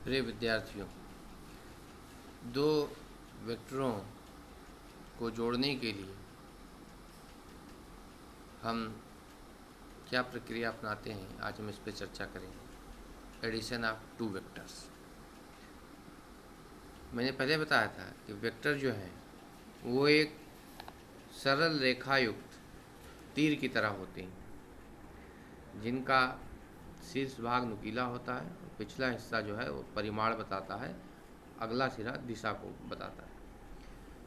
प्रिय विद्यार्थियों, दो वेक्टरों को जोड़ने के लिए हम क्या प्रक्रिया अपनाते हैं, आज हम इस पर चर्चा करेंगे। Addition of two vectors. मैंने पहले बताया था कि वेक्टर जो है वो एक सरल रेखा युक्त तीर की तरह होते हैं, जिनका शीर्ष भाग नुकीला होता है और पिछला हिस्सा जो है वो परिमाण बताता है, अगला सिरा दिशा को बताता है।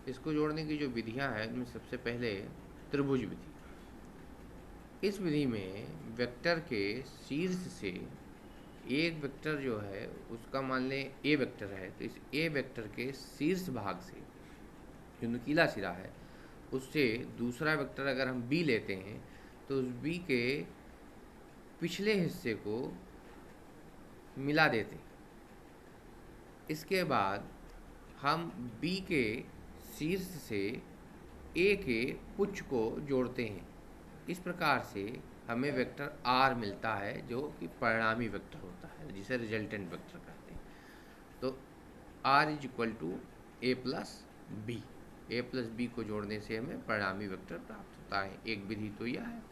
इसको जोड़ने की जो विधियां हैं उनमें सबसे पहले त्रिभुज विधि। इस विधि में वेक्टर के शीर्ष से एक वेक्टर जो है उसका मान लें ए वेक्टर है, तो इस ए वेक्टर के शीर्ष भाग से जो नुकीला सिरा है उससे दूसरा वेक्टर अगर हम बी लेते हैं तो उस बी के पिछले हिस्से को मिला देते हैं। इसके बाद हम बी के शीर्ष से ए के पुच्छ को जोड़ते हैं। इस प्रकार से हमें वेक्टर आर मिलता है, जो कि परिणामी वेक्टर होता है, जिसे रिजल्टेंट वेक्टर कहते हैं। तो R is equal to A plus B. A plus B को जोड़ने से हमें परिणामी वेक्टर प्राप्त होता है। एक विधि तो यह है।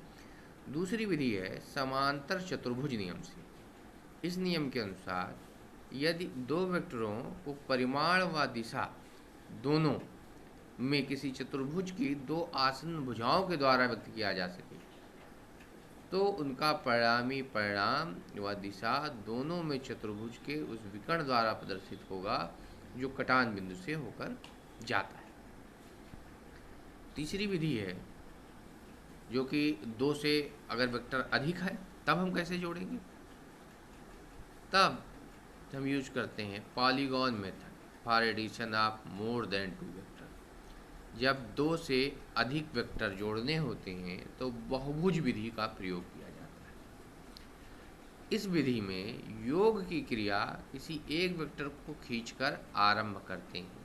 दूसरी विधि है समांतर चतुर्भुज नियम से। इस नियम के अनुसार यदि दो वेक्टरों को परिमाण व दिशा दोनों में किसी चतुर्भुज की दो आसन्न भुजाओं के द्वारा व्यक्त किया जा सके तो उनका परिणामी परिणाम व दिशा दोनों में चतुर्भुज के उस विकर्ण द्वारा प्रदर्शित होगा जो कटान बिंदु से होकर जाता है। तीसरी विधि है जो कि दो से अगर वेक्टर अधिक है तब हम कैसे जोड़ेंगे। तब हम यूज करते हैं polygon method for addition of more than two vector. जब दो से अधिक वेक्टर जोड़ने होते हैं तो बहुभुज विधि का प्रयोग किया जाता है। इस विधि में योग की क्रिया किसी एक वेक्टर को खींचकर आरंभ करते हैं,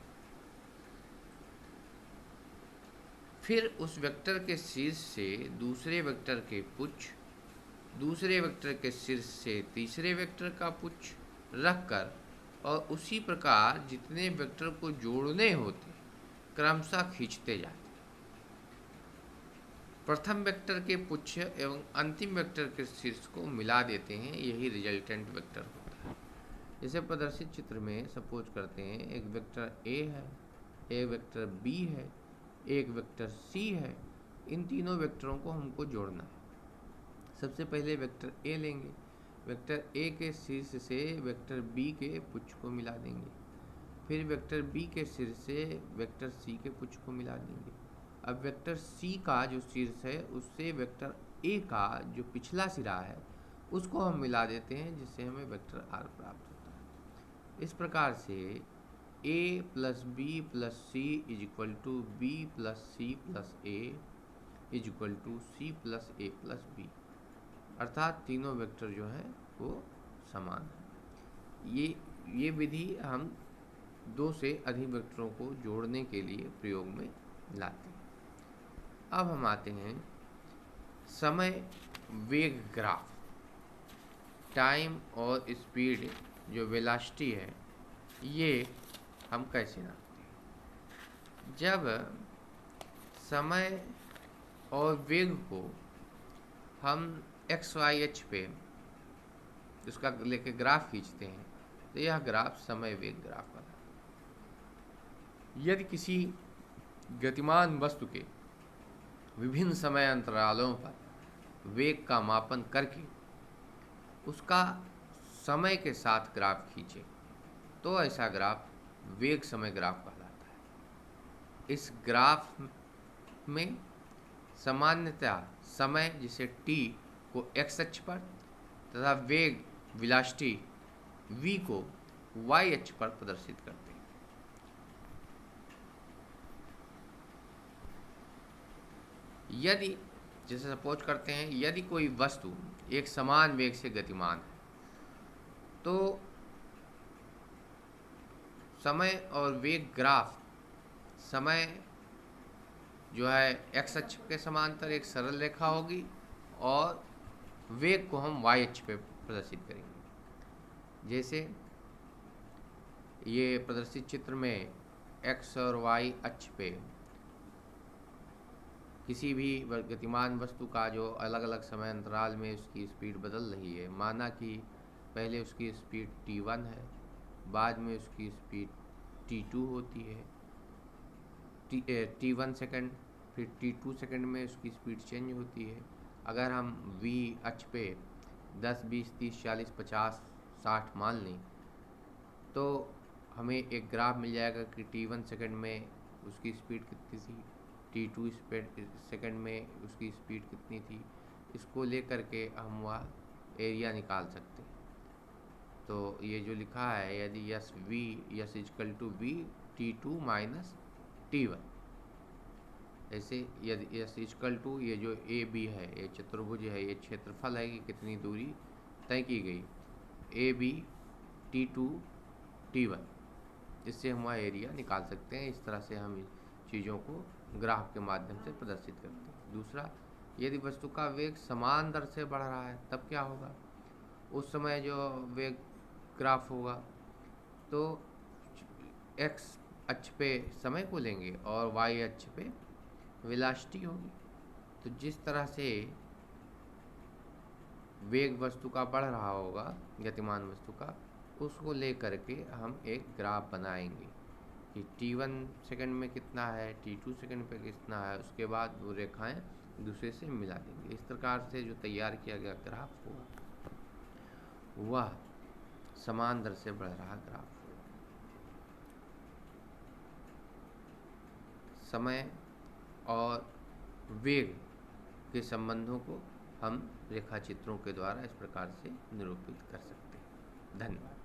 फिर उस वेक्टर के शीर्ष से दूसरे वेक्टर के पुच्छ, दूसरे वेक्टर के शीर्ष से तीसरे वेक्टर का पुच्छ रखकर और उसी प्रकार जितने वेक्टर को जोड़ने होते क्रमशः खींचते जाते। प्रथम वेक्टर के पुच्छ एवं अंतिम वेक्टर के शीर्ष को मिला देते हैं, यही रिजल्टेंट वेक्टर होता है। जैसे प्रदर्शित चित्र में सपोज करते हैं एक वेक्टर ए है, एक वेक्टर बी है, एक वेक्टर सी है। इन तीनों वेक्टरों को हमको जोड़ना है। सबसे पहले वेक्टर ए लेंगे, वेक्टर ए के शीर्ष से वेक्टर बी के पुच्छ को मिला देंगे, फिर वेक्टर बी के शीर्ष से वेक्टर सी के पुच्छ को मिला देंगे। अब वेक्टर सी का जो शीर्ष है उससे वेक्टर ए का जो पिछला सिरा है उसको हम मिला देते हैं, जिससे हमें वेक्टर आर प्राप्त होता है। इस प्रकार से A plus B plus C is equal to B plus C plus A is equal to C plus A plus B, अर्थात तीनों वेक्टर जो हैं वो समान है। ये विधि हम दो से अधिक वेक्टरों को जोड़ने के लिए प्रयोग में लाते हैं। अब हम आते हैं समय वेग ग्राफ। टाइम और स्पीड जो वेलोसिटी है ये हम कैसे नापते हैं। जब समय और वेग को हम एक्स वाई एच पे उसका लेके ग्राफ खींचते हैं तो यह ग्राफ समय वेग ग्राफ बना। यदि किसी गतिमान वस्तु के विभिन्न समय अंतरालों पर वेग का मापन करके उसका समय के साथ ग्राफ खींचे तो ऐसा ग्राफ वेग समय ग्राफ कहलाता है। इस ग्राफ में सामान्यतः समय जिसे t को x अक्ष पर तथा वेग वेलोसिटी v को y अक्ष पर प्रदर्शित करते हैं। यदि जैसे सपोज करते हैं यदि कोई वस्तु एक समान वेग से गतिमान है तो समय और वेग ग्राफ, समय जो है एक्स अक्ष के समांतर एक सरल रेखा होगी और वेग को हम वाई अक्ष पे प्रदर्शित करेंगे। जैसे ये प्रदर्शित चित्र में x और y अक्ष पे किसी भी गतिमान वस्तु का जो अलग अलग समय अंतराल में उसकी स्पीड बदल रही है। माना कि पहले उसकी स्पीड t1 है, बाद में उसकी स्पीड t2 होती है, t1 सेकंड, फिर t2 सेकंड में उसकी स्पीड चेंज होती है। अगर हम v अक्ष पे 10, 20, 30, 40, 50, 60 मान लें तो हमें एक ग्राफ मिल जाएगा कि t1 सेकंड में उसकी स्पीड कितनी थी, t2 सेकंड में उसकी स्पीड कितनी थी। इसको लेकर के हम वह एरिया निकाल सकते हैं। तो ये जो लिखा है, यदि S equal to V t2 minus t1, ऐसे यदि यस इक्वल टू ये जो ए बी है, ये चतुर्भुज है, ये क्षेत्रफल है कि कितनी दूरी तय की गई, ए बी t2 t1, इससे हम वह एरिया निकाल सकते हैं। इस तरह से हम चीज़ों को ग्राफ के माध्यम से प्रदर्शित करते हैं। दूसरा, यदि वस्तु का वेग समान दर से बढ़ रहा है तब क्या होगा। उस समय जो वेग ग्राफ होगा तो x अक्ष पे समय को लेंगे और y अक्ष पे वेलोसिटी होगी। तो जिस तरह से वेग वस्तु का बढ़ रहा होगा, गतिमान वस्तु का, उसको लेकर के हम एक ग्राफ बनाएंगे कि t1 सेकंड में कितना है, t2 सेकंड पे कितना है, उसके बाद वो रेखाएं दूसरे से मिला देंगे। इस प्रकार से जो तैयार किया गया ग्राफ होगा वह समान दर से बढ़ रहा ग्राफ होगा। समय और वेग के संबंधों को हम रेखा चित्रों के द्वारा इस प्रकार से निरूपित कर सकते हैं। धन्यवाद।